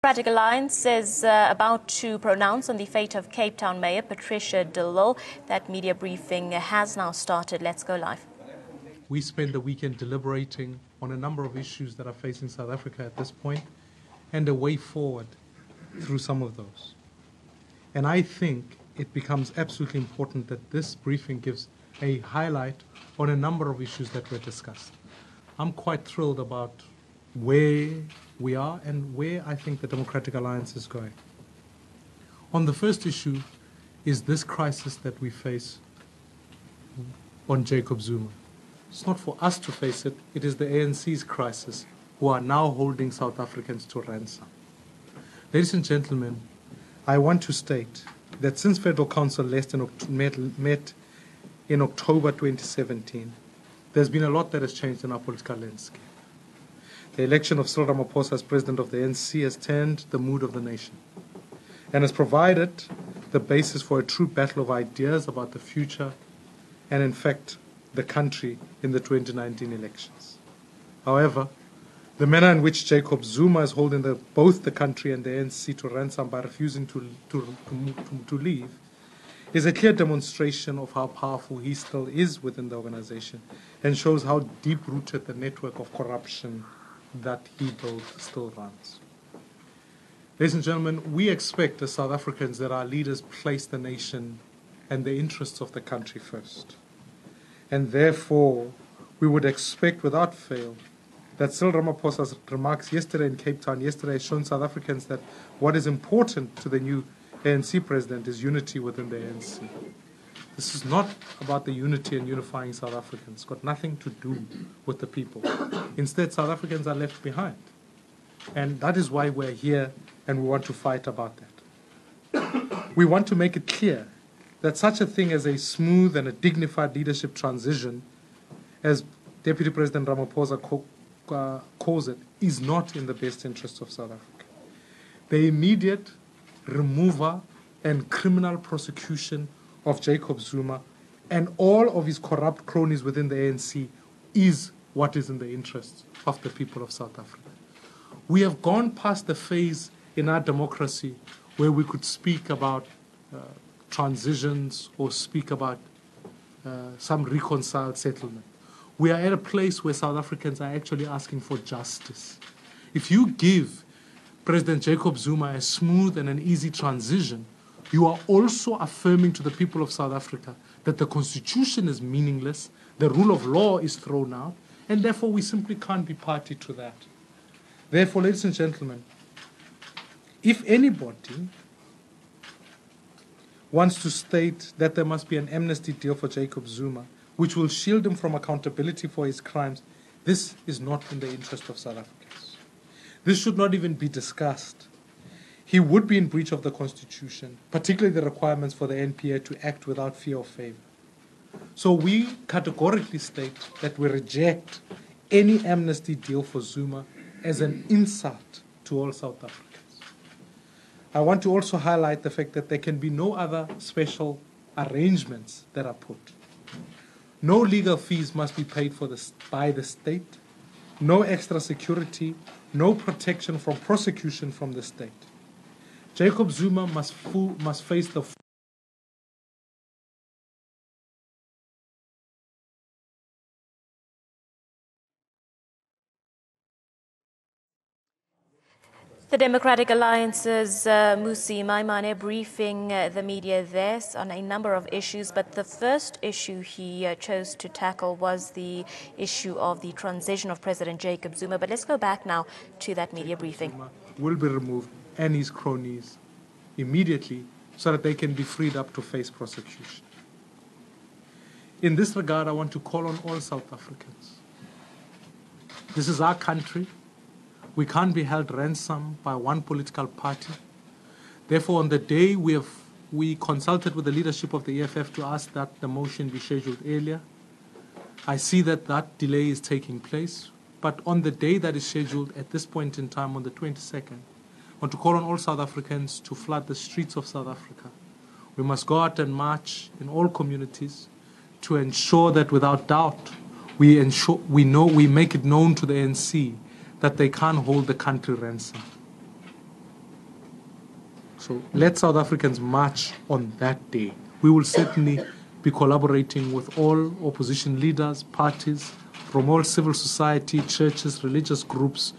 Democratic Alliance is about to pronounce on the fate of Cape Town Mayor Patricia de Lille. That media briefing has now started. Let's go live. We spent the weekend deliberating on a number of issues that are facing South Africa at this point and a way forward through some of those. And I think it becomes absolutely important that this briefing gives a highlight on a number of issues that were discussed. I'm quite thrilled about where we are and where I think the Democratic Alliance is going. On the first issue is this crisis that we face on Jacob Zuma. It's not for us to face it, it is the ANC's crisis, who are now holding South Africans to ransom. Ladies and gentlemen, I want to state that since Federal Council met in October 2017, there's been a lot that has changed in our political landscape. The election of Cyril Ramaphosa as president of the ANC has turned the mood of the nation and has provided the basis for a true battle of ideas about the future and, in fact, the country in the 2019 elections. However, the manner in which Jacob Zuma is holding both the country and the ANC to ransom by refusing to leave is a clear demonstration of how powerful he still is within the organization and shows how deep-rooted the network of corruption that he built still runs. Ladies and gentlemen, we expect as South Africans that our leaders place the nation and the interests of the country first. And therefore, we would expect without fail that Cyril Ramaphosa's remarks yesterday in Cape Town has shown South Africans that what is important to the new ANC president is unity within the ANC. This is not about the unity and unifying South Africans. It's got nothing to do with the people. Instead, South Africans are left behind. And that is why we're here and we want to fight about that. We want to make it clear that such a thing as a smooth and a dignified leadership transition, as Deputy President Ramaphosa calls it, is not in the best interest of South Africa. The immediate removal and criminal prosecution of Jacob Zuma and all of his corrupt cronies within the ANC is what is in the interests of the people of South Africa. We have gone past the phase in our democracy where we could speak about transitions or speak about some reconciled settlement. We are at a place where South Africans are actually asking for justice. If you give President Jacob Zuma a smooth and an easy transition, you are also affirming to the people of South Africa that the constitution is meaningless, the rule of law is thrown out, and therefore we simply can't be party to that. Therefore, ladies and gentlemen, if anybody wants to state that there must be an amnesty deal for Jacob Zuma, which will shield him from accountability for his crimes, this is not in the interest of South Africans. This should not even be discussed. He would be in breach of the Constitution, particularly the requirements for the NPA to act without fear or favor. So we categorically state that we reject any amnesty deal for Zuma as an insult to all South Africans. I want to also highlight the fact that there can be no other special arrangements that are put. No legal fees must be paid by the state, no extra security, no protection from prosecution from the state. Jacob Zuma must face the The Democratic Alliance's Maimane briefing the media there on a number of issues, but the first issue he chose to tackle was the issue of the transition of President Jacob Zuma. But let's go back now to that media briefing. Zuma will be removed and his cronies immediately so that they can be freed up to face prosecution. In this regard, I want to call on all South Africans. This is our country. We can't be held ransom by one political party. Therefore, on the day we consulted with the leadership of the EFF to ask that the motion be scheduled earlier. I see that delay is taking place. But on the day that is scheduled at this point in time, on the 22nd, I want to call on all South Africans to flood the streets of South Africa. We must go out and march in all communities to ensure that without doubt we make it known to the ANC that they can't hold the country ransom. So let South Africans march on that day. We will certainly be collaborating with all opposition leaders, parties, from all civil society, churches, religious groups,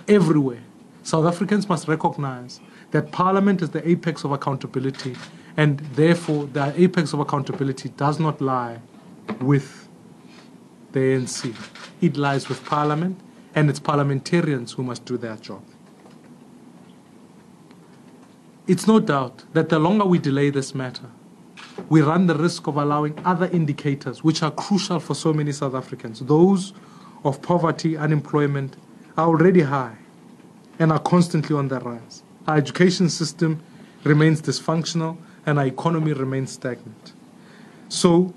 everywhere. South Africans must recognize that Parliament is the apex of accountability, and therefore the apex of accountability does not lie with the ANC. It lies with Parliament, and it's parliamentarians who must do their job. It's no doubt that the longer we delay this matter, we run the risk of allowing other indicators which are crucial for so many South Africans. Those of poverty, unemployment are already high and are constantly on the rise. Our education system remains dysfunctional and our economy remains stagnant. So,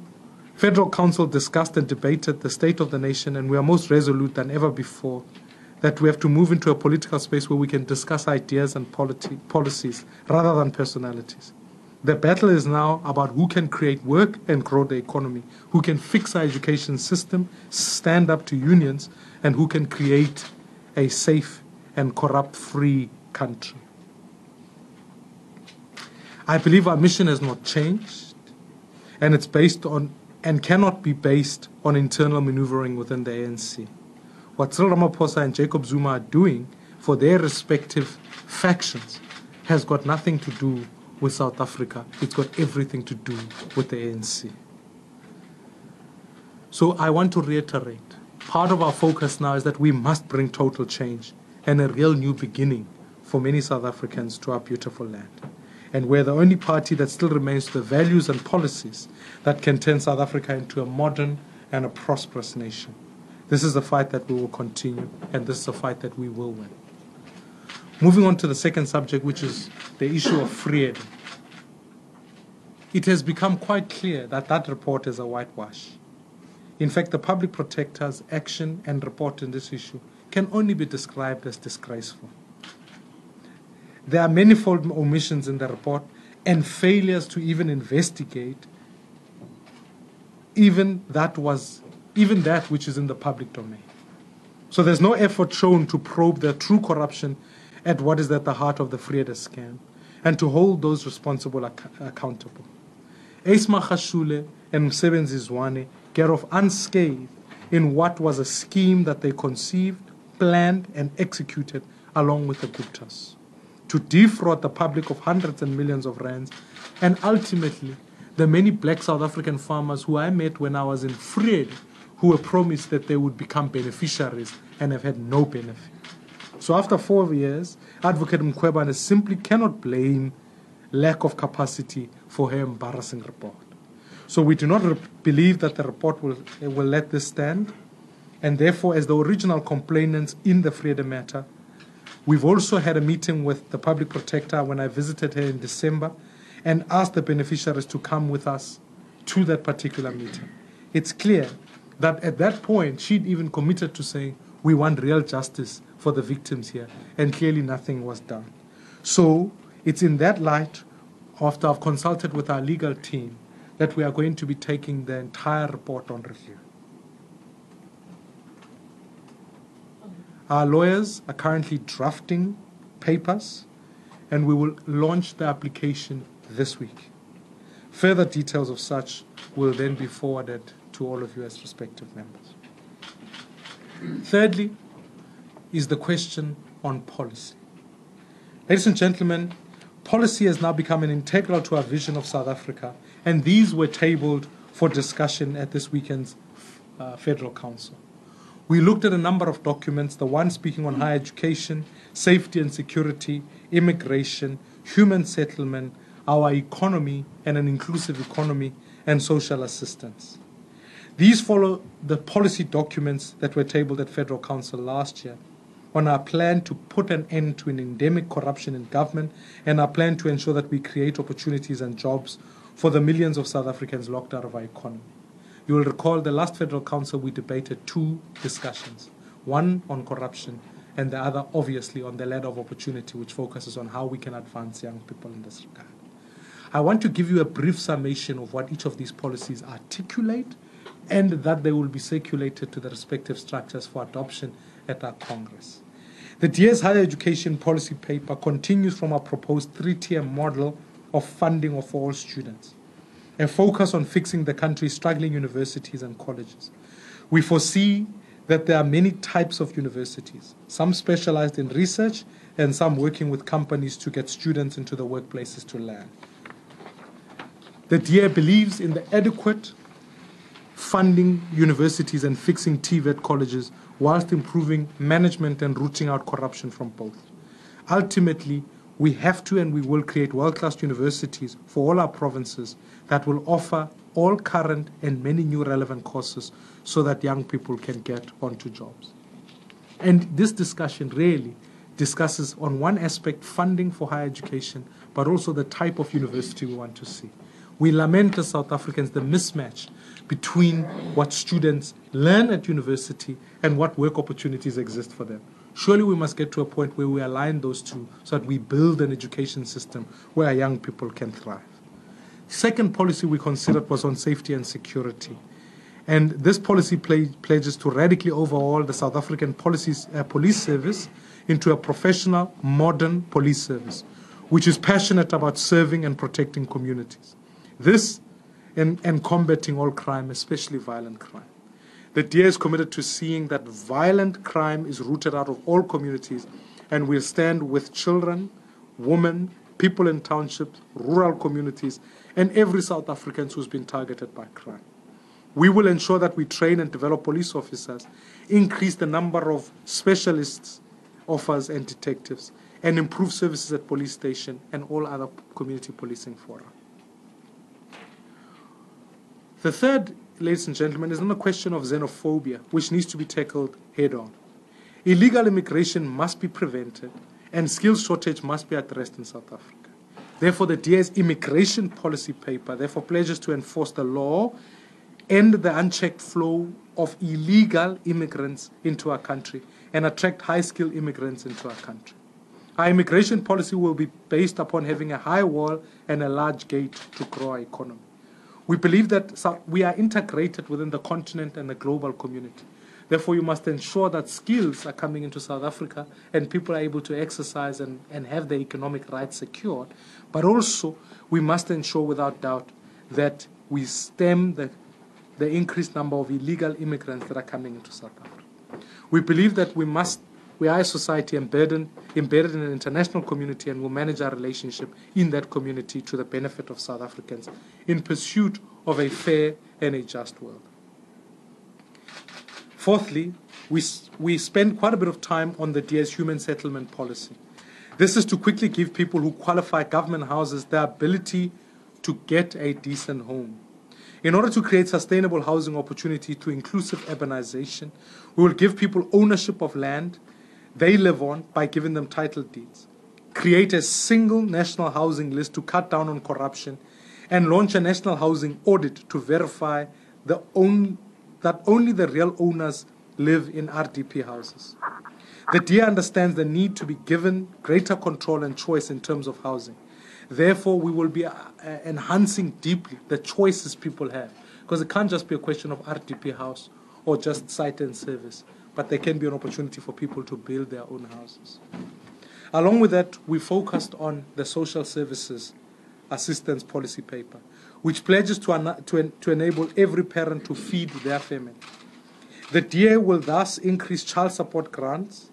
Federal Council discussed and debated the state of the nation, and we are most resolute than ever before that we have to move into a political space where we can discuss ideas and policies rather than personalities. The battle is now about who can create work and grow the economy, who can fix our education system, stand up to unions, and who can create a safe and corrupt-free country. I believe our mission has not changed, and it's based on and cannot be based on internal maneuvering within the ANC. What Cyril Ramaphosa and Jacob Zuma are doing for their respective factions has got nothing to do with South Africa. It's got everything to do with the ANC. So I want to reiterate, part of our focus now is that we must bring total change and a real new beginning for many South Africans to our beautiful land. And we're the only party that still remains to the values and policies that can turn South Africa into a modern and a prosperous nation. This is the fight that we will continue, and this is a fight that we will win. Moving on to the second subject, which is the issue of Vrede. It has become quite clear that that report is a whitewash. In fact, the public protector's action and report in this issue can only be described as disgraceful. There are manifold omissions in the report and failures to even investigate even that which is in the public domain. So there's no effort shown to probe the true corruption at what is at the heart of the Vrede scam and to hold those responsible accountable. Esma Khashule and Msebenzi Zwane get off unscathed in what was a scheme that they conceived, planned, and executed along with the Guptas to defraud the public of hundreds and millions of rands, and ultimately the many black South African farmers who I met when I was in Vrede, who were promised that they would become beneficiaries and have had no benefit. So after 4 years, Advocate Mkhwebane simply cannot blame lack of capacity for her embarrassing report. So we do not believe that the report will let this stand, and therefore, as the original complainants in the Vrede matter, we've also had a meeting with the public protector when I visited her in December and asked the beneficiaries to come with us to that particular meeting. It's clear that at that point, she'd even committed to saying, we want real justice for the victims here, and clearly nothing was done. So it's in that light, after I've consulted with our legal team, that we are going to be taking the entire report on review. Our lawyers are currently drafting papers, and we will launch the application this week. Further details of such will then be forwarded to all of you as respective members. Thirdly is the question on policy. Ladies and gentlemen, policy has now become an integral to our vision of South Africa, and these were tabled for discussion at this weekend's Federal Council. We looked at a number of documents, the one speaking on higher education, safety and security, immigration, human settlement, our economy and an inclusive economy, and social assistance. These follow the policy documents that were tabled at Federal Council last year on our plan to put an end to an endemic corruption in government and our plan to ensure that we create opportunities and jobs for the millions of South Africans locked out of our economy. You will recall the last Federal Council we debated two discussions, one on corruption and the other obviously on the ladder of opportunity, which focuses on how we can advance young people in this regard. I want to give you a brief summation of what each of these policies articulate and that they will be circulated to the respective structures for adoption at our Congress. The DA's higher education policy paper continues from our proposed three-tier model of funding of all students, a focus on fixing the country's struggling universities and colleges. We foresee that there are many types of universities, some specialized in research and some working with companies to get students into the workplaces to learn. The DA believes in the adequate funding universities and fixing TVET colleges whilst improving management and rooting out corruption from both. Ultimately, we have to and we will create world-class universities for all our provinces that will offer all current and many new relevant courses so that young people can get onto jobs. And this discussion really discusses on one aspect funding for higher education, but also the type of university we want to see. We lament as South Africans the mismatch between what students learn at university and what work opportunities exist for them. Surely we must get to a point where we align those two so that we build an education system where our young people can thrive. Second policy we considered was on safety and security. And this policy pledges to radically overhaul the South African police service into a professional, modern police service, which is passionate about serving and protecting communities. This and combating all crime, especially violent crime. The DA is committed to seeing that violent crime is rooted out of all communities and will stand with children, women, people in townships, rural communities, and every South African who's been targeted by crime. We will ensure that we train and develop police officers, increase the number of specialists, officers, and detectives, and improve services at police station and all other community policing fora. The third, ladies and gentlemen, is on the question of xenophobia, which needs to be tackled head-on. Illegal immigration must be prevented, and skills shortage must be addressed in South Africa. Therefore, the DA's immigration policy paper therefore pledges to enforce the law, end the unchecked flow of illegal immigrants into our country, and attract high-skilled immigrants into our country. Our immigration policy will be based upon having a high wall and a large gate to grow our economy. We believe that we are integrated within the continent and the global community. Therefore, you must ensure that skills are coming into South Africa and people are able to exercise and have their economic rights secured. But also, we must ensure without doubt that we stem the increased number of illegal immigrants that are coming into South Africa. We believe that we are a society embedded in an international community and will manage our relationship in that community to the benefit of South Africans in pursuit of a fair and a just world. Fourthly, we spend quite a bit of time on the DA's human settlement policy. This is to quickly give people who qualify government houses the ability to get a decent home. In order to create sustainable housing opportunity through inclusive urbanization, we will give people ownership of land they live on by giving them title deeds, create a single national housing list to cut down on corruption, and launch a national housing audit to verify that only the real owners live in RDP houses. The DA understands the need to be given greater control and choice in terms of housing. Therefore, we will be enhancing deeply the choices people have, because it can't just be a question of RDP house or just site and service, but there can be an opportunity for people to build their own houses. Along with that, we focused on the social services assistance policy paper, which pledges to enable every parent to feed their family. The DA will thus increase child support grants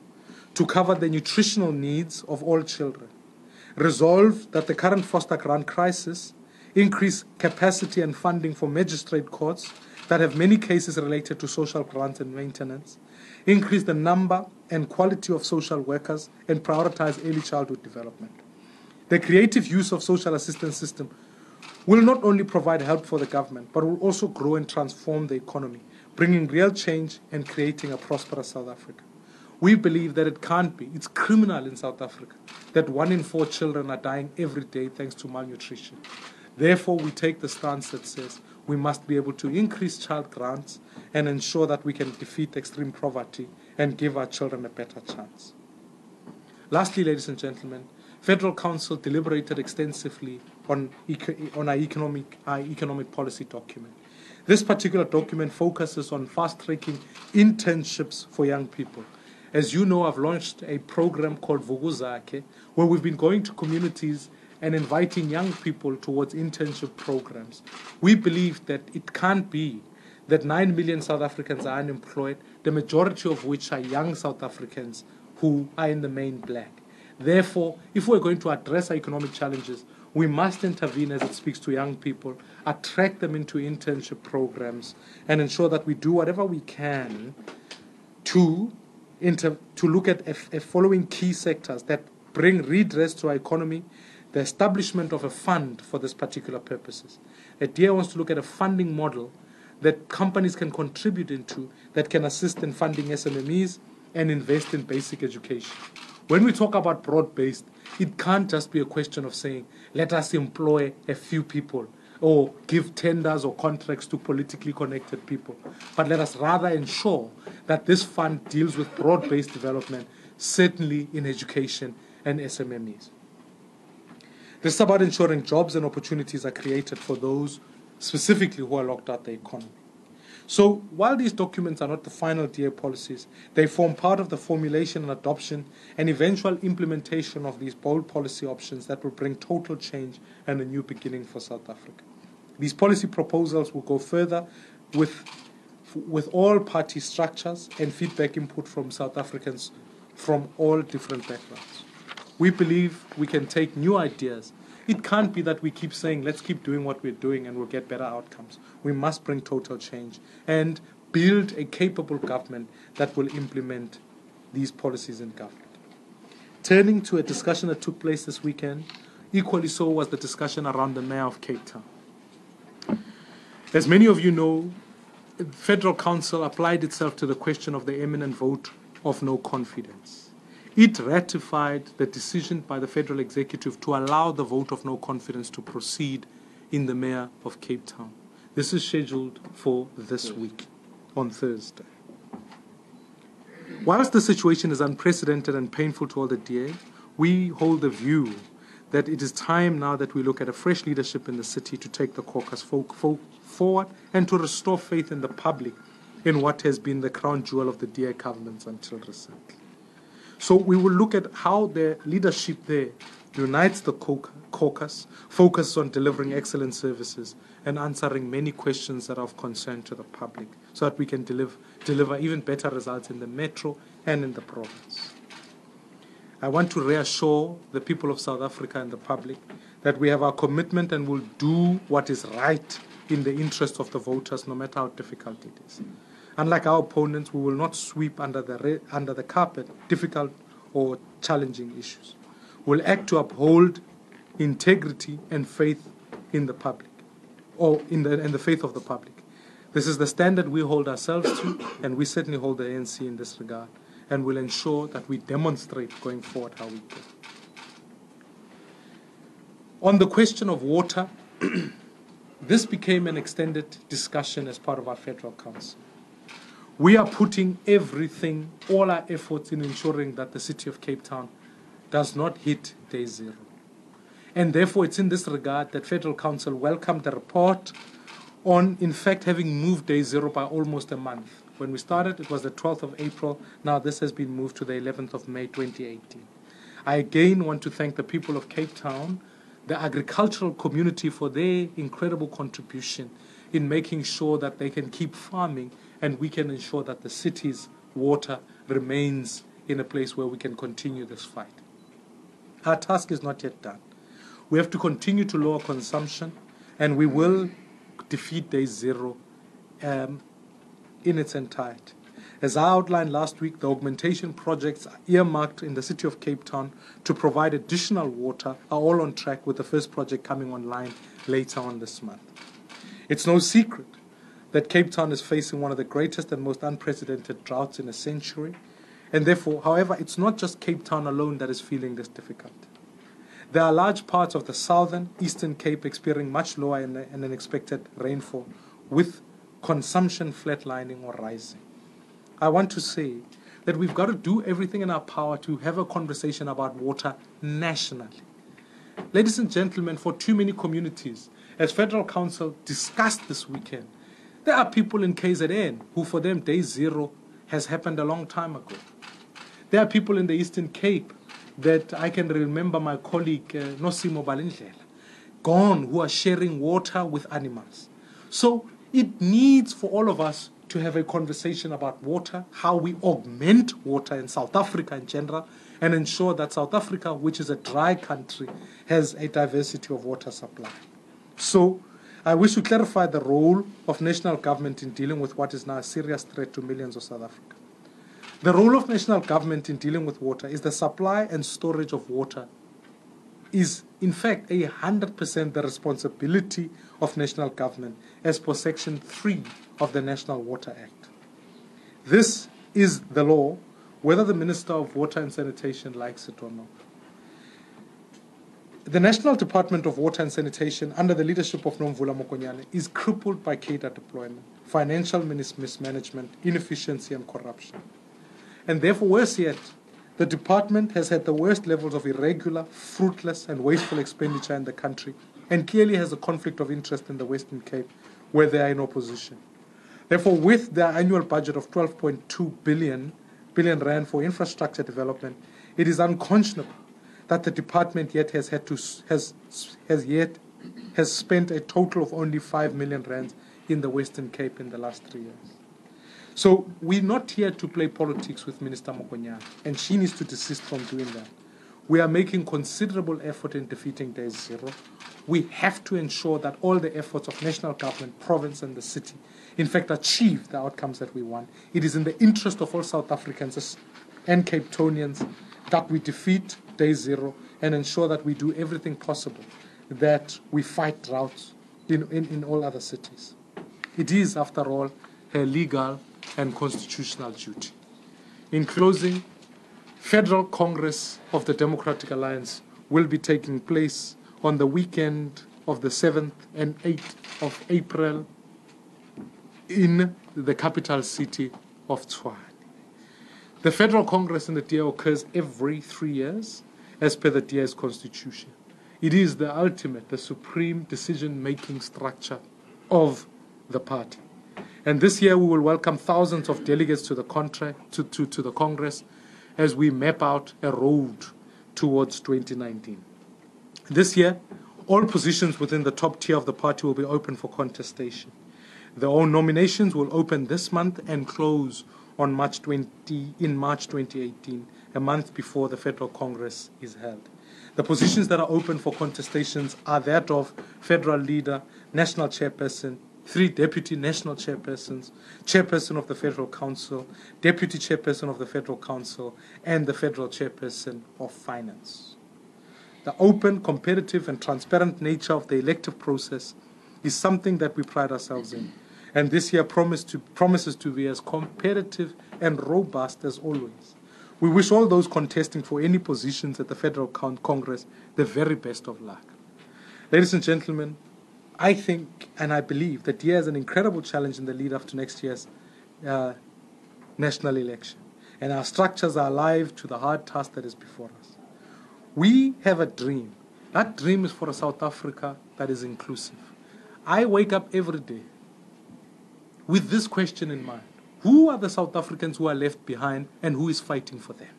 to cover the nutritional needs of all children, resolve that the current foster grant crisis, increase capacity and funding for magistrate courts that have many cases related to social grants and maintenance, increase the number and quality of social workers, and prioritize early childhood development. The creative use of social assistance system will not only provide help for the government, but will also grow and transform the economy, bringing real change and creating a prosperous South Africa. We believe that it can't be, it's criminal in South Africa, that 1 in 4 children are dying every day thanks to malnutrition. Therefore, we take the stance that says we must be able to increase child grants and ensure that we can defeat extreme poverty and give our children a better chance. Lastly, ladies and gentlemen, Federal Council deliberated extensively on our economic policy document. This particular document focuses on fast-tracking internships for young people, As you know, I've launched a program called Vuguzake, where we've been going to communities and inviting young people towards internship programs. We believe that it can't be that 9 million South Africans are unemployed, the majority of which are young South Africans who are in the main black. Therefore, if we're going to address our economic challenges, we must intervene as it speaks to young people, attract them into internship programs, and ensure that we do whatever we can to look at following key sectors that bring redress to our economy, the establishment of a fund for this particular purposes. DA wants to look at a funding model that companies can contribute into that can assist in funding SMMEs and invest in basic education. When we talk about broad-based, it can't just be a question of saying, let us employ a few people or give tenders or contracts to politically connected people. But let us rather ensure that this fund deals with broad-based development, certainly in education and SMMEs. This is about ensuring jobs and opportunities are created for those specifically who are locked out the economy. So while these documents are not the final DA policies, they form part of the formulation and adoption and eventual implementation of these bold policy options that will bring total change and a new beginning for South Africa. These policy proposals will go further with all party structures and feedback input from South Africans from all different backgrounds. We believe we can take new ideas. It can't be that we keep saying, let's keep doing what we're doing and we'll get better outcomes. We must bring total change and build a capable government that will implement these policies in government. Turning to a discussion that took place this weekend, equally so was the discussion around the Mayor of Cape Town. As many of you know, the Federal Council applied itself to the question of the imminent vote of no confidence. It ratified the decision by the Federal Executive to allow the vote of no confidence to proceed in the Mayor of Cape Town. This is scheduled for this week, on Thursday. Whilst the situation is unprecedented and painful to all the DA, we hold the view that it is time now that we look at a fresh leadership in the city to take the caucus forward and to restore faith in the public in what has been the crown jewel of the DA governments until recently. So we will look at how the leadership there unites the caucus, focuses on delivering excellent services, and answering many questions that are of concern to the public so that we can deliver even better results in the metro and in the province. I want to reassure the people of South Africa and the public that we have our commitment and will do what is right in the interest of the voters, no matter how difficult it is. Unlike our opponents, we will not sweep under the carpet difficult or challenging issues. We'll act to uphold integrity and faith in the public, or in the faith of the public. This is the standard we hold ourselves to, and we certainly hold the ANC in this regard, and will ensure that we demonstrate going forward how we go. On the question of water, this became an extended discussion as part of our Federal Council. We are putting everything, all our efforts in ensuring that the city of Cape Town does not hit day zero. And therefore, it's in this regard that Federal Council welcomed the report on, in fact, having moved day zero by almost a month. When we started, it was the 12th of April. Now this has been moved to the 11th of May 2018. I again want to thank the people of Cape Town, the agricultural community, for their incredible contribution in making sure that they can keep farming and we can ensure that the city's water remains in a place where we can continue this fight. Our task is not yet done. We have to continue to lower consumption, and we will defeat day zero in its entirety. As I outlined last week, the augmentation projects earmarked in the city of Cape Town to provide additional water are all on track, with the first project coming online later on this month. It's no secret that Cape Town is facing one of the greatest and most unprecedented droughts in a century. And therefore, however, it's not just Cape Town alone that is feeling this difficulty. There are large parts of the southern, eastern Cape experiencing much lower and unexpected rainfall, with consumption flatlining or rising. I want to say that we've got to do everything in our power to have a conversation about water nationally. Ladies and gentlemen, for too many communities, as Federal Council discussed this weekend, there are people in KZN who, for them, day zero has happened a long time ago. There are people in the Eastern Cape that I can remember my colleague Nosimo Balindlela, gone, who are sharing water with animals. So it needs for all of us to have a conversation about water, how we augment water in South Africa in general, and ensure that South Africa, which is a dry country, has a diversity of water supply. So I wish to clarify the role of national government in dealing with what is now a serious threat to millions of South Africans. The role of national government in dealing with water is the supply and storage of water is in fact 100% the responsibility of national government as per Section 3 of the National Water Act. This is the law, whether the Minister of Water and Sanitation likes it or not. The National Department of Water and Sanitation, under the leadership of Nomvula Mokonyane, is crippled by cadre deployment, financial mismanagement, inefficiency and corruption. And therefore, worse yet, the department has had the worst levels of irregular, fruitless and wasteful expenditure in the country, and clearly has a conflict of interest in the Western Cape, where they are in opposition. Therefore, with their annual budget of 12.2 billion rand for infrastructure development, it is unconscionable that the department yet has spent a total of only 5 million rand in the Western Cape in the last 3 years. So we're not here to play politics with Minister Mokonyane, and she needs to desist from doing that. We are making considerable effort in defeating Day Zero. We have to ensure that all the efforts of national government, province and the city, in fact, achieve the outcomes that we want. It is in the interest of all South Africans and Cape Townians that we defeat Day Zero and ensure that we do everything possible that we fight droughts in all other cities. It is, after all, her legal and constitutional duty. In closing, Federal Congress of the Democratic Alliance will be taking place on the weekend of the 7th and 8th of April in the capital city of Tshwane. The Federal Congress in the DA occurs every 3 years as per the DA's constitution. It is the ultimate, the supreme decision-making structure of the party. And this year we will welcome thousands of delegates to the Congress as we map out a road towards 2019. This year, all positions within the top tier of the party will be open for contestation. The own nominations will open this month and close on March 2018, a month before the Federal Congress is held. The positions that are open for contestations are that of Federal Leader, National Chairperson, 3 Deputy National Chairpersons, Chairperson of the Federal Council, Deputy Chairperson of the Federal Council, and the Federal Chairperson of Finance. The open, competitive, and transparent nature of the elective process is something that we pride ourselves in, and this year promises to be as competitive and robust as always. We wish all those contesting for any positions at the Federal Congress the very best of luck. Ladies and gentlemen, I think and I believe that DA has an incredible challenge in the lead up to next year's national election. And our structures are alive to the hard task that is before us. We have a dream. That dream is for a South Africa that is inclusive. I wake up every day with this question in mind. Who are the South Africans who are left behind and who is fighting for them?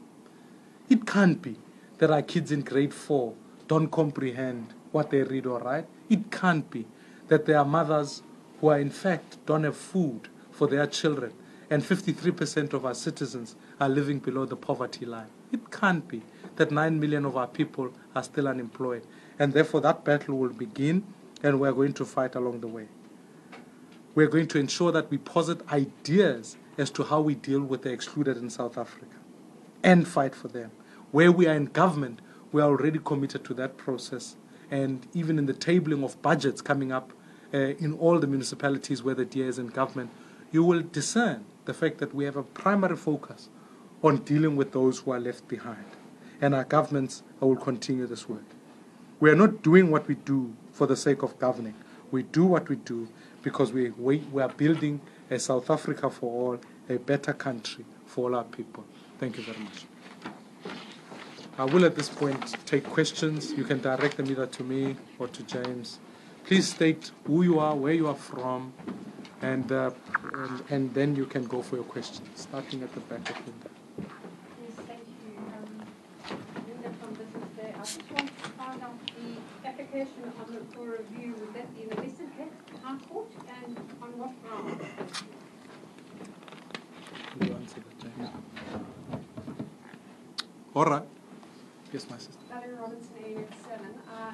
It can't be that our kids in grade 4 don't comprehend what they read or write. It can't be that there are mothers who are in fact don't have food for their children and 53% of our citizens are living below the poverty line. It can't be that 9 million of our people are still unemployed, and therefore that battle will begin and we're going to fight along the way. We're going to ensure that we posit ideas as to how we deal with the excluded in South Africa and fight for them. Where we are in government, we are already committed to that process, and even in the tabling of budgets coming up in all the municipalities where the DA is in government, you will discern the fact that we have a primary focus on dealing with those who are left behind. And our governments will continue this work. We are not doing what we do for the sake of governing. We do what we do because we are building a South Africa for all, a better country for all our people. Thank you very much. I will at this point take questions. You can direct them either to me or to James. Please state who you are, where you are from, and then you can go for your questions, starting at the back of the. Yes, thank find out the application for review, would that be in the Western Cape High Court, and on what grounds? You answer that, James. All right. Yes, my sister. Valerie Robinson, ANC7.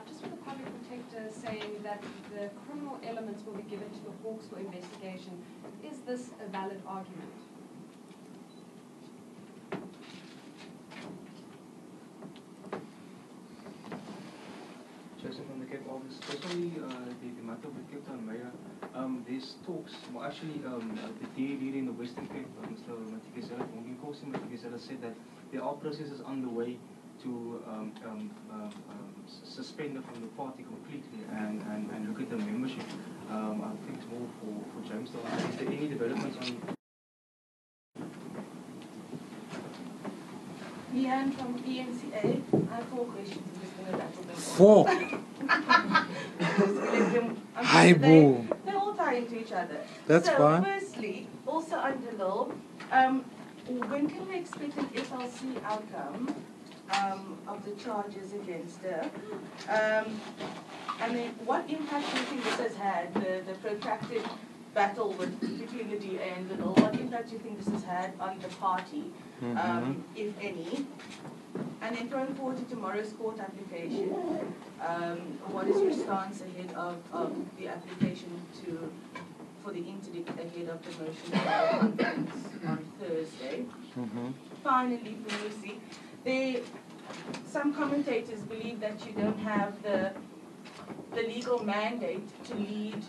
Just with the public protector saying that the criminal elements will be given to the Hawks for investigation, is this a valid argument? Joseph from the Cape Office. Especially the matter with Cape Town Mayor, there's talks, well actually the DA leader in the Western Cape, Mr. Matikizela, Matikizela said that there are processes underway to suspend her from the party completely and look at the membership. I think it's more for James. Is there any developments on? Leanne from ENCA. I have 4 questions. I'm just going to rattle them. 4. Hi, boo. They all tie into each other. That's fine. So, firstly, also under law, when can we expect an FLC outcome of the charges against her? And then, what impact do you think this has had, the protracted battle between the DA and the law? What impact do you think this has had on the party, if any? And then going forward to tomorrow's court application, what is your stance ahead of the application for the interdict ahead of the motion conference on Thursday? Finally, Lucy, some commentators believe that you don't have the legal mandate to lead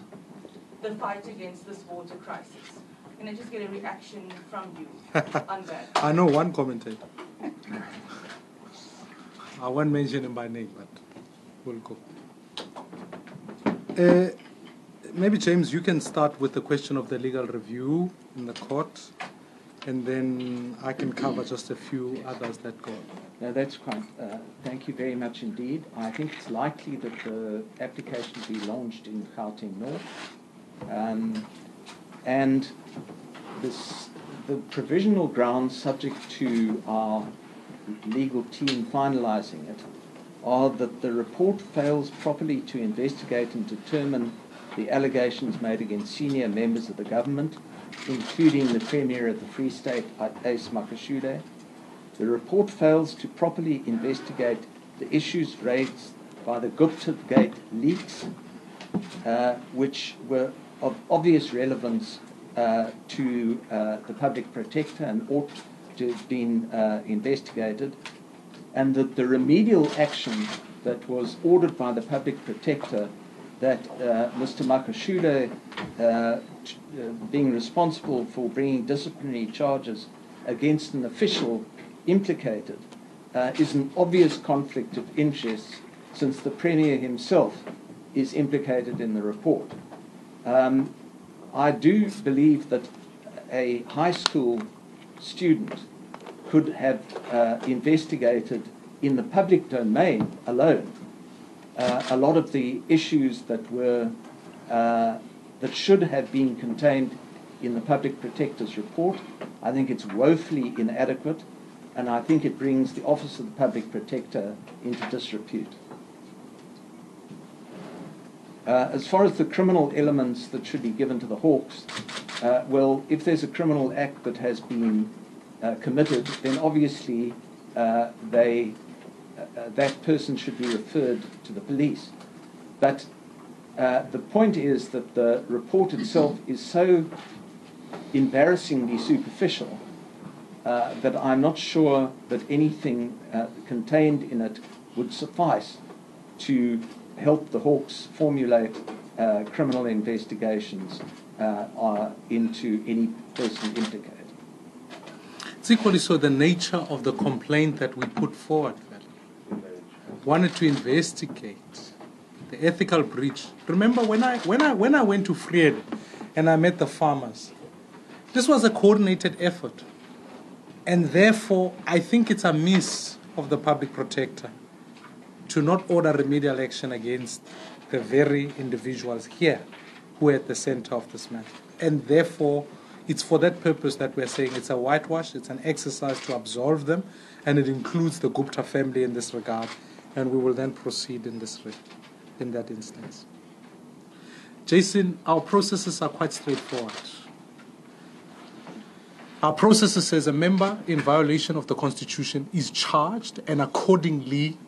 the fight against this water crisis. Can I just get a reaction from you on that? I know one commentator. I won't mention him by name, but we'll go. Maybe, James, you can start with the question of the legal review in the court, and then I can cover just a few others that go. No, that's quite. Thank you very much indeed. I think it's likely that the application will be launched in Gauteng North. And the provisional grounds, subject to our legal team finalising it, are that the report fails properly to investigate and determine the allegations made against senior members of the government, including the Premier of the Free State, Ace Makashude. The report fails to properly investigate the issues raised by the Gupta Gate leaks, which were of obvious relevance to the public protector and ought to have been investigated, and that the remedial action that was ordered by the public protector, that Mr. Makashude, being responsible for bringing disciplinary charges against an official implicated, is an obvious conflict of interest, since the Premier himself is implicated in the report. I do believe that a high school student could have investigated in the public domain alone a lot of the issues that were that should have been contained in the public protector's report. I think it's woefully inadequate, and I think it brings the office of the public protector into disrepute. As far as the criminal elements that should be given to the Hawks, well, if there's a criminal act that has been committed, then obviously that person should be referred to the police. But the point is that the report itself is so embarrassingly superficial that I'm not sure that anything contained in it would suffice to help the Hawks formulate criminal investigations into any person implicated. It's equally so the nature of the complaint that we put forward. Wanted to investigate the ethical breach. Remember when I went to Vrede and I met the farmers, this was a coordinated effort, and therefore I think it's a miss of the public protector to not order remedial action against the very individuals here who are at the center of this matter. And therefore, it's for that purpose that we're saying it's a whitewash, it's an exercise to absolve them, and it includes the Gupta family in this regard. and we will then proceed in that instance. Jason, our processes are quite straightforward. Our processes says a member in violation of the Constitution is charged, and accordingly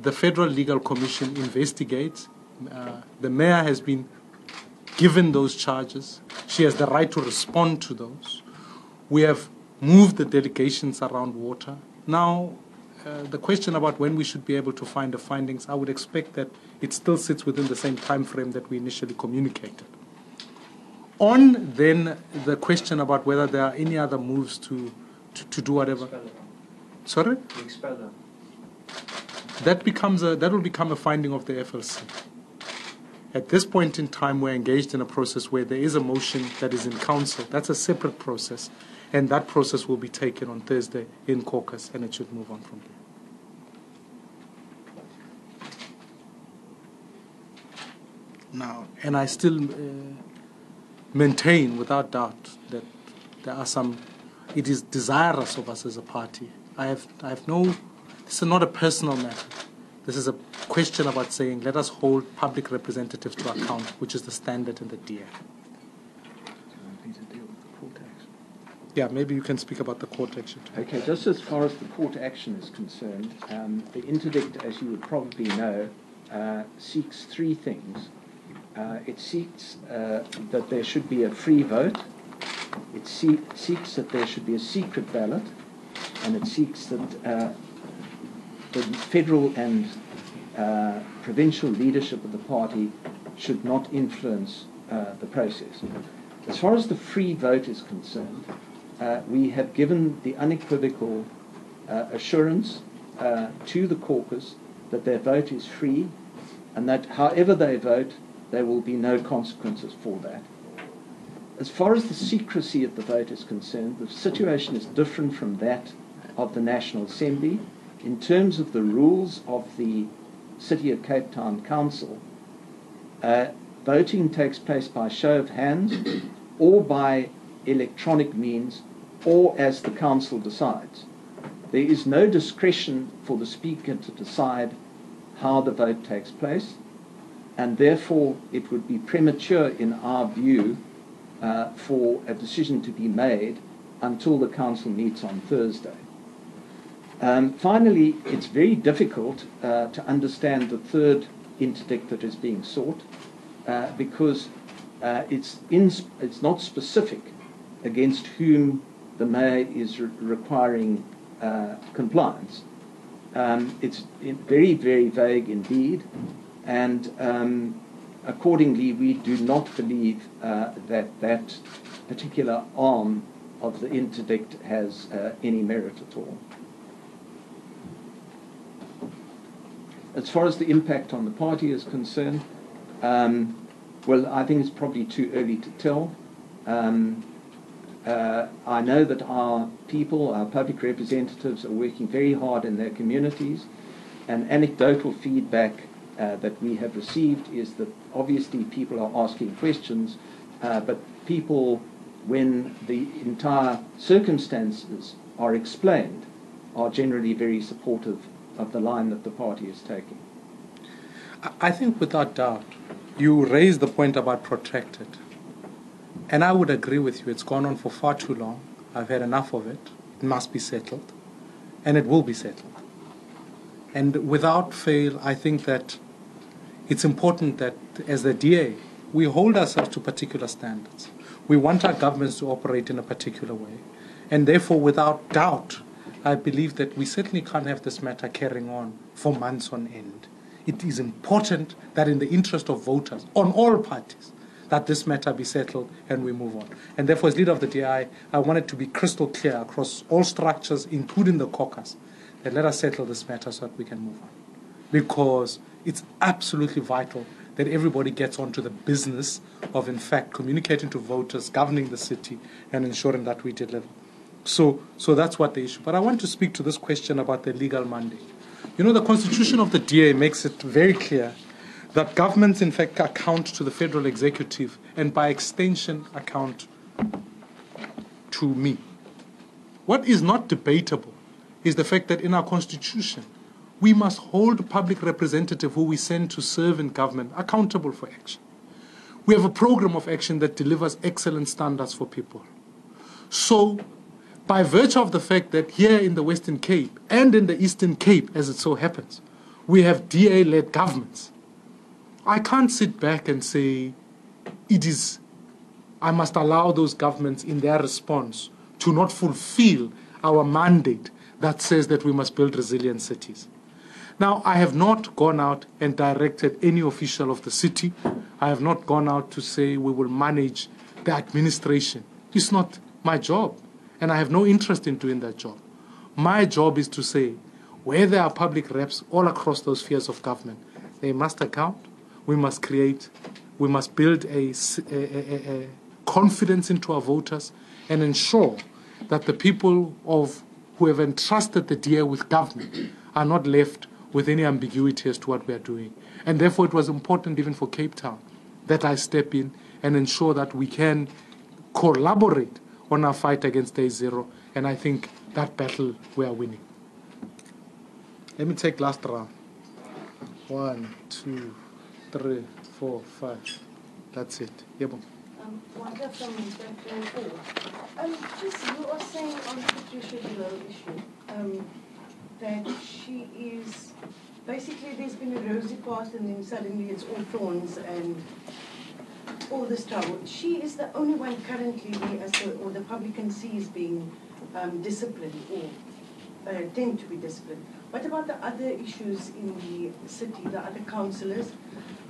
the Federal Legal Commission investigates. The mayor has been given those charges. She has the right to respond to those. We have moved the delegations around water. Now, the question about when we should be able to find the findings, I would expect that it still sits within the same time frame that we initially communicated. On then the question about whether there are any other moves to do whatever. Sorry? That will become a finding of the FLC. At this point in time, we're engaged in a process where there is a motion that is in council. That's a separate process, and that process will be taken on Thursday in caucus, and it should move on from there. Now, and I still maintain without doubt that it is desirous of us as a party. this is not a personal matter. This is a question about saying, let us hold public representatives to account, which is the standard in the DA. Yeah, maybe you can speak about the court action. Okay, just as far as the court action is concerned, the interdict, as you would probably know, seeks three things. It seeks that there should be a free vote. It seeks that there should be a secret ballot, and it seeks that the federal and provincial leadership of the party should not influence the process. As far as the free vote is concerned, we have given the unequivocal assurance to the caucus that their vote is free, and that however they vote, there will be no consequences for that. As far as the secrecy of the vote is concerned, the situation is different from that of the National Assembly. In terms of the rules of the City of Cape Town Council, voting takes place by show of hands or by electronic means, or as the council decides. There is no discretion for the speaker to decide how the vote takes place, and therefore it would be premature in our view for a decision to be made until the council meets on Thursday. Finally, it's very difficult to understand the third interdict that is being sought because it's not specific against whom the mayor is requiring compliance. It's very, very vague indeed, and accordingly we do not believe that particular arm of the interdict has any merit at all. As far as the impact on the party is concerned, well, I think it's probably too early to tell. I know that our people, our public representatives, are working very hard in their communities, and anecdotal feedback that we have received is that obviously people are asking questions, but people, when the entire circumstances are explained, are generally very supportive of the line that the party is taking. I think without doubt, you raised the point about protracted. And I would agree with you, it's gone on for far too long. I've had enough of it. It must be settled. And it will be settled. And without fail, I think that it's important that as the DA, we hold ourselves to particular standards. We want our governments to operate in a particular way. And therefore, without doubt, I believe that we certainly can't have this matter carrying on for months on end. It is important that in the interest of voters, on all parties, that this matter be settled and we move on. And therefore, as leader of the DI, I want it to be crystal clear across all structures, including the caucus, that let us settle this matter so that we can move on. Because it's absolutely vital that everybody gets onto the business of, in fact, communicating to voters, governing the city, and ensuring that we deliver. So that's what the issue. But I want to speak to this question about the legal mandate. You know, the constitution of the DA makes it very clear that governments, in fact, account to the federal executive and, by extension, account to me. What is not debatable is the fact that in our constitution, we must hold public representatives who we send to serve in government accountable for action. We have a program of action that delivers excellent standards for people. So, by virtue of the fact that here in the Western Cape and in the Eastern Cape, as it so happens, we have DA-led governments, I can't sit back and say I must allow those governments in their response to not fulfill our mandate that says that we must build resilient cities. Now, I have not gone out and directed any official of the city. I have not gone out to say we will manage the administration. It's not my job, and I have no interest in doing that job. My job is to say, where there are public reps all across those spheres of government, they must account. We must build a confidence into our voters and ensure that the people who have entrusted the DA with government are not left with any ambiguity as to what we are doing. And therefore it was important even for Cape Town that I step in and ensure that we can collaborate on our fight against Day Zero, and I think that battle we are winning. Let me take last round. 1, 2, 3, 4, 5. That's it. Yebo. Wanda from Inspector 4. Just you are saying on the Patricia Below issue that she is basically there's been a rosy past and then suddenly it's all thorns and all this trouble. She is the only one currently or the public can see is being disciplined or tend to be disciplined. What about the other issues in the city, the other councillors?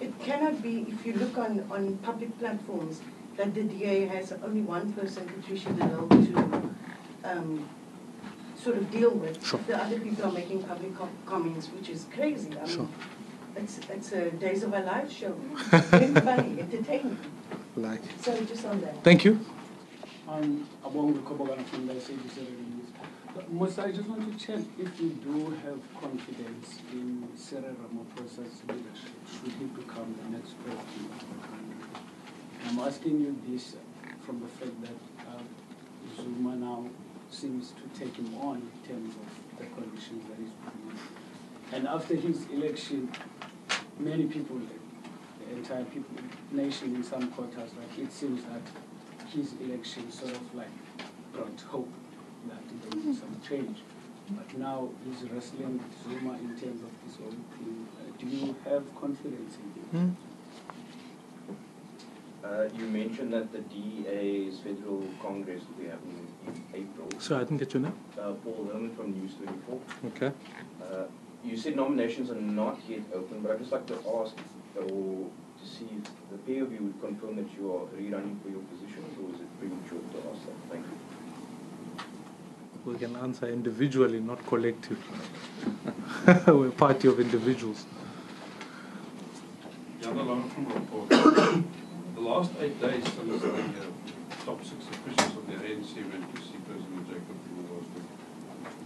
It cannot be, if you look on public platforms, that the DA has only one person, Patricia Below, to sort of deal with. Sure. The other people are making public comments, which is crazy. I mean, sure. It's a Days of Our Lives show. Very funny, entertaining. Like. So just on that. Thank you. I'm Abong Kobogana from the SABC News. Musa, I just want to check if you do have confidence in Cyril Ramaphosa's leadership. Should he become the next president of the country? I'm asking you this from the fact that Zuma now seems to take him on in terms of the conditions that he's putting in. And after his election, many people, the entire nation in some quarters, like it seems that his election sort of like brought hope that there will be some change. But now he's wrestling with Zuma in terms of his own thing. Do you have confidence in him? You mentioned that the DA's Federal Congress will be happening in April. So I didn't get your name. Paul Herman from News 24. Okay. You said nominations are not yet open, but I'd just like to ask or to see if the pair of you would confirm that you are rerunning for your positions, or is it premature to ask that? Thank you. We can answer individually, not collectively. We're a party of individuals. Jan Along from Report. The last 8 days since the top 6 officials of the ANC went to see President Jacob Zuma last week,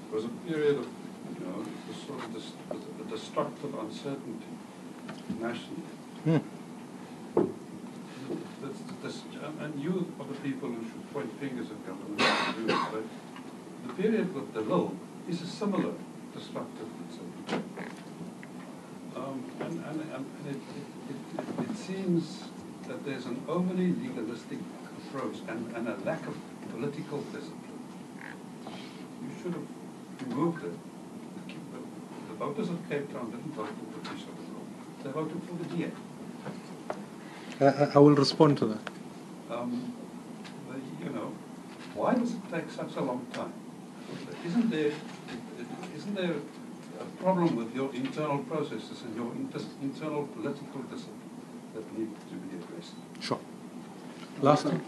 it was a period of, it was sort of a destructive uncertainty nationally. And you are the people who should point fingers at government and do it, but the period with the law is a similar destructive uncertainty. It seems that there's an overly legalistic approach and a lack of political discipline. You should have removed it. The voters of Cape Town didn't vote for Patricia Below. They voted for the DA. I will respond to that. Why does it take such a long time? Isn't there a problem with your internal processes and your internal political discipline that need to be addressed? Sure. Last one.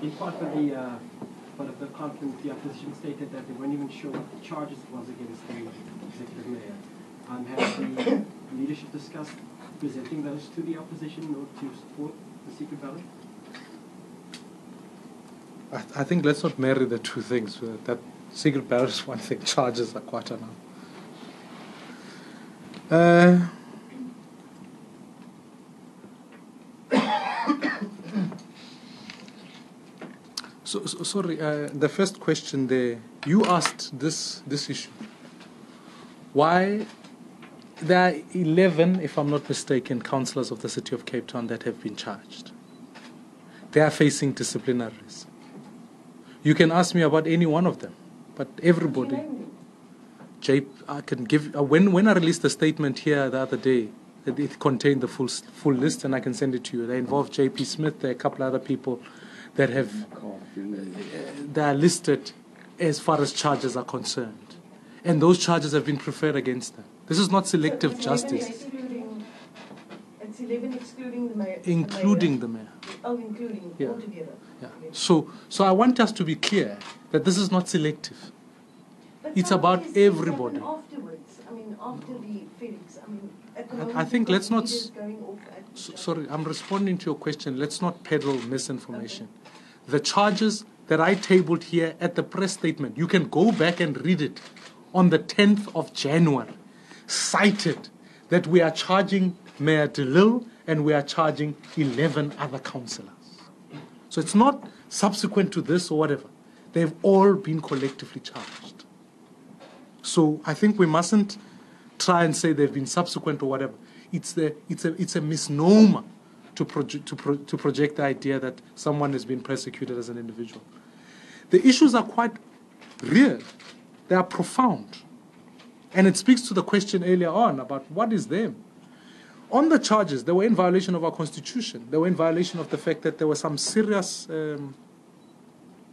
In part of the conference, the opposition stated that they weren't even sure what the charges was against the executive mayor. Has the leadership discussed presenting those to the opposition or to support the secret ballot? I think let's not marry the two things. That secret ballot is one thing, charges are quite another. Sorry, the first question there, you asked this issue. Why? There are 11, if I'm not mistaken, councillors of the city of Cape Town that have been charged. They are facing disciplinaries. You can ask me about any one of them, but everybody. I can give. When I released the statement here the other day, it contained the full list, and I can send it to you. They involve J.P. Smith. There are a couple other people that have. They are listed as far as charges are concerned, and those charges have been preferred against them. This is not selective justice. It's 11 excluding the mayor. Including the mayor. Oh, including altogether. Yeah. So I want us to be clear that this is not selective. But It's about everybody. Afterwards, I mean, after the Felix, I mean, at the moment, I think let's not. going off at Sorry, I'm responding to your question. Let's not peddle misinformation. Okay. The charges that I tabled here at the press statement, you can go back and read it, on the 10th of January, cited that we are charging Mayor DeLille and we are charging 11 other councillors. So it's not subsequent to this or whatever. They've all been collectively charged. So I think we mustn't try and say they've been subsequent or whatever. It's a misnomer to project the idea that someone has been persecuted as an individual. The issues are quite real. They are profound. And it speaks to the question earlier on about what is them. On the charges, they were in violation of our constitution. They were in violation of the fact that there were some serious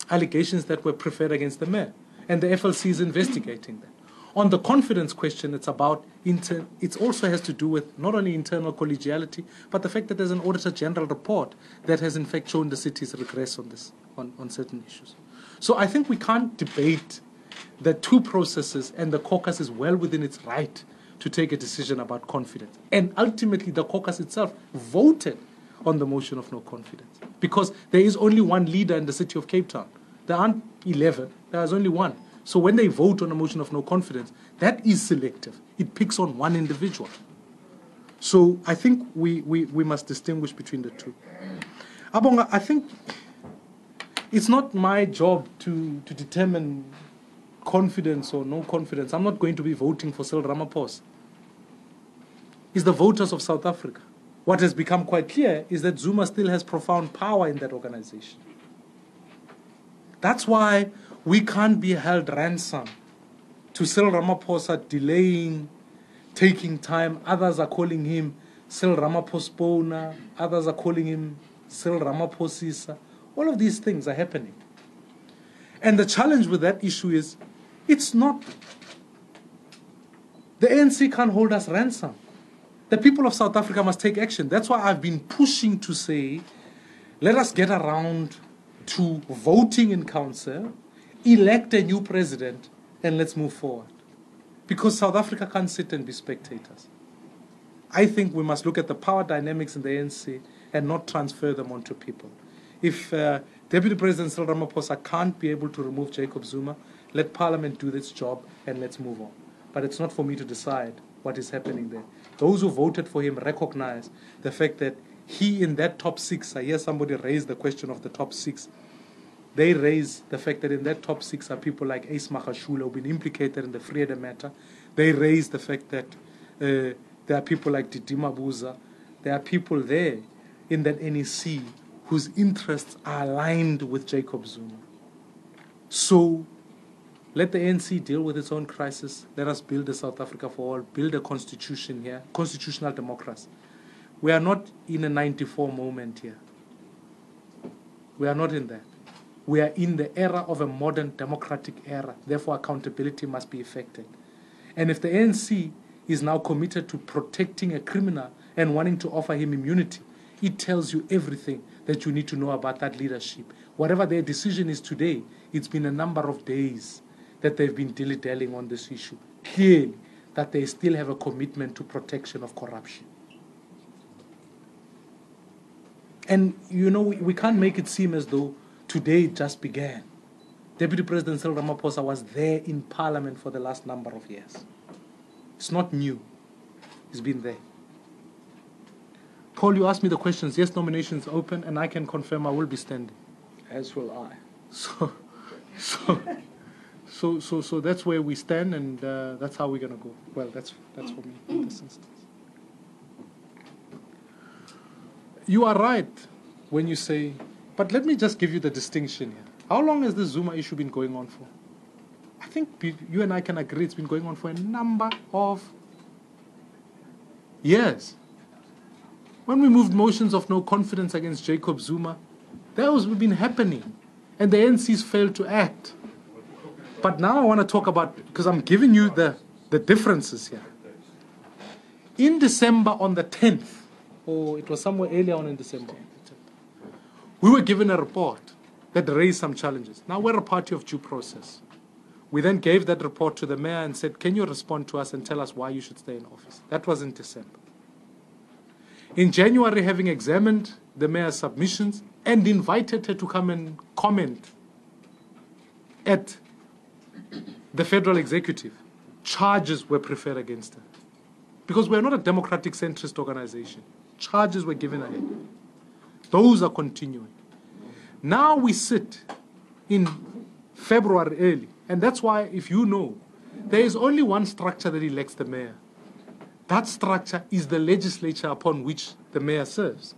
allegations that were preferred against the mayor. And the FLC is investigating them. On the confidence question, it's about it also has to do with not only internal collegiality, but the fact that there's an Auditor General report that has in fact shown the city's regress on this, on certain issues. So I think we can't debate the two processes, and the caucus is well within its right to take a decision about confidence. And ultimately, the caucus itself voted on the motion of no confidence because there is only one leader in the city of Cape Town. There aren't 11, there's only one. So when they vote on a motion of no confidence, that is selective. It picks on one individual. So I think we must distinguish between the two. Abonga, I think it's not my job to determine confidence or no confidence. I'm not going to be voting for Cyril Ramaphosa. It's the voters of South Africa. What has become quite clear is that Zuma still has profound power in that organization. That's why we can't be held ransom to Cyril Ramaphosa delaying, taking time. Others are calling him Cyril Ramaphosa, others are calling him Cyril Ramaphosa. All of these things are happening. And the challenge with that issue is, it's not, the ANC can't hold us ransom. The people of South Africa must take action. That's why I've been pushing to say, let us get around to voting in council, elect a new president, and let's move forward. Because South Africa can't sit and be spectators. I think we must look at the power dynamics in the ANC and not transfer them onto people. If Deputy President Cyril Ramaphosa can't be able to remove Jacob Zuma, let Parliament do its job and let's move on. But it's not for me to decide what is happening there. Those who voted for him recognize the fact that he in that top six, I hear somebody raise the question of the top six. They raise the fact that in that top six are people like Ace Magashule who've been implicated in the Vrede matter. They raise the fact that there are people like Didi Mabuza. There are people there in that NEC whose interests are aligned with Jacob Zuma. So let the ANC deal with its own crisis. Let us build a South Africa for all, build a constitution here, constitutional democracy. We are not in a 94 moment here. We are not in that. We are in the era of a modern democratic era. Therefore, accountability must be effected. And if the ANC is now committed to protecting a criminal and wanting to offer him immunity, it tells you everything that you need to know about that leadership. Whatever their decision is today, it's been a number of days that they've been dilly-dallying on this issue. Clearly, that they still have a commitment to protection of corruption. And, you know, we can't make it seem as though today it just began. Deputy President Cyril Ramaphosa was there in Parliament for the last number of years. It's not new. It's been there. Paul, you asked me the questions. Yes, nominations open, and I can confirm I will be standing. As will I. So that's where we stand, and that's how we're going to go. Well, that's for me in this instance. You are right when you say, but let me just give you the distinction here. How long has this Zuma issue been going on for? I think you and I can agree it's been going on for a number of years. When we moved motions of no confidence against Jacob Zuma, that was been happening, and the ANC's failed to act. But now I want to talk about, because I'm giving you the differences here. In December on the 10th, or it was somewhere earlier on in December, we were given a report that raised some challenges. Now we're a party of due process. We then gave that report to the mayor and said, can you respond to us and tell us why you should stay in office? That was in December. In January, having examined the mayor's submissions and invited her to come and comment at the federal executive, charges were preferred against her. Because we're not a democratic centrist organization. Charges were given ahead. Those are continuing. Now we sit in February early, and that's why, if you know, there is only one structure that elects the mayor. That structure is the legislature upon which the mayor serves,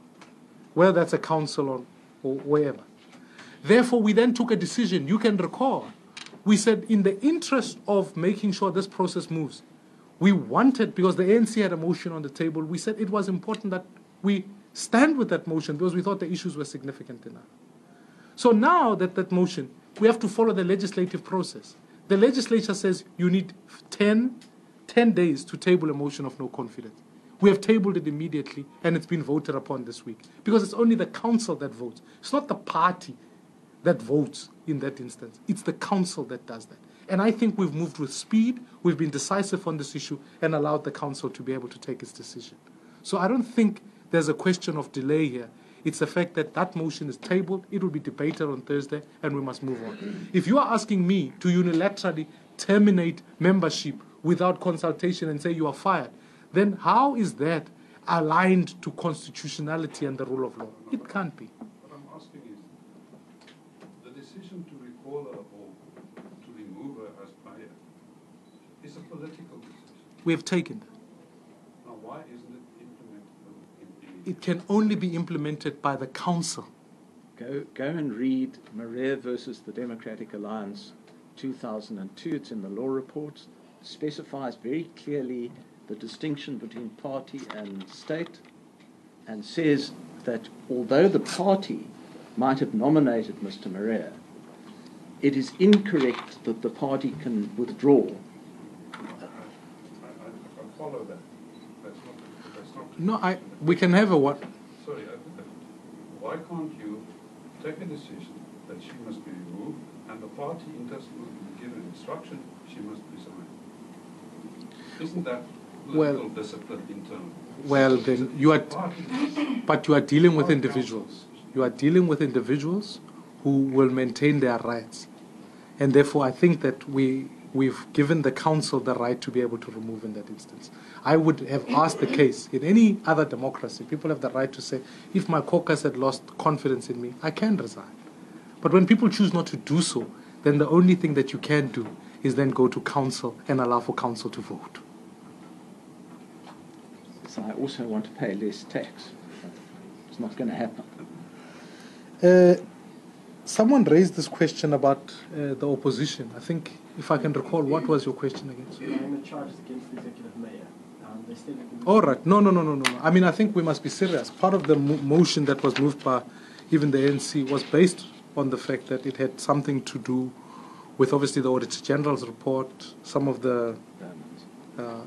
whether that's a council or wherever. Therefore, we then took a decision. You can recall, we said in the interest of making sure this process moves, we wanted, because the ANC had a motion on the table, we said it was important that we stand with that motion because we thought the issues were significant enough. So now that motion, we have to follow the legislative process. The legislature says you need 10 days to table a motion of no confidence. We have tabled it immediately, and it's been voted upon this week. Because it's only the council that votes. It's not the party that votes in that instance. It's the council that does that. And I think we've moved with speed, we've been decisive on this issue, and allowed the council to be able to take its decision. So I don't think there's a question of delay here. It's the fact that that motion is tabled, it will be debated on Thursday, and we must move on. If you are asking me to unilaterally terminate membership without consultation and say you are fired, then how is that aligned to constitutionality and the rule of law? It can't be. What I'm asking is, the decision to recall her or to remove her as mayor is a political decision. We have taken that. Now, why isn't it implemented? It can only be implemented by the council. Go and read Maria versus the Democratic Alliance 2002. It's in the law reports. It specifies very clearly the distinction between party and state, and says that although the party might have nominated Mr. Maria, it is incorrect that the party can withdraw. I follow that. That's not. No, we can have a what? Sorry, why can't you take a decision that she must be removed, and the party doesn't be given instruction she must resign? Isn't that political discipline internal? Well, then but you are dealing with individuals. You are dealing with individuals who will maintain their rights, and therefore I think that we've given the council the right to be able to remove in that instance. I would have asked the case in any other democracy. People have the right to say, if my caucus had lost confidence in me, I can resign. But when people choose not to do so, then the only thing that you can do is then go to council and allow for council to vote. So I also want to pay less tax. It's not going to happen. Someone raised this question about the opposition. I think, if I can recall, what was your question again? The charges against the executive mayor. They still All right. No. I mean, I think we must be serious. Part of the motion that was moved by even the ANC was based on the fact that it had something to do with, obviously, the Auditor General's report, some of the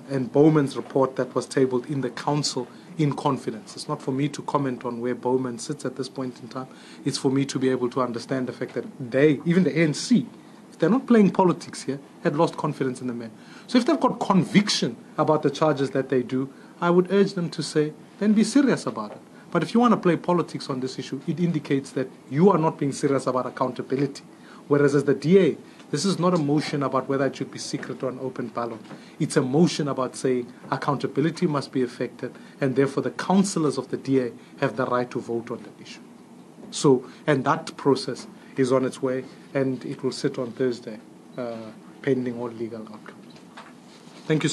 and Bowman's report that was tabled in the council in confidence. It's not for me to comment on where Bowman sits at this point in time. It's for me to be able to understand the fact that they, even the ANC, if they're not playing politics here, had lost confidence in the man. So if they've got conviction about the charges that they do, I would urge them to say, then be serious about it. But if you want to play politics on this issue, it indicates that you are not being serious about accountability. Whereas as the DA, this is not a motion about whether it should be secret or an open ballot. It's a motion about saying accountability must be effected, and therefore the councillors of the DA have the right to vote on the issue. So, and that process is on its way, and it will sit on Thursday pending all legal outcomes. Thank you.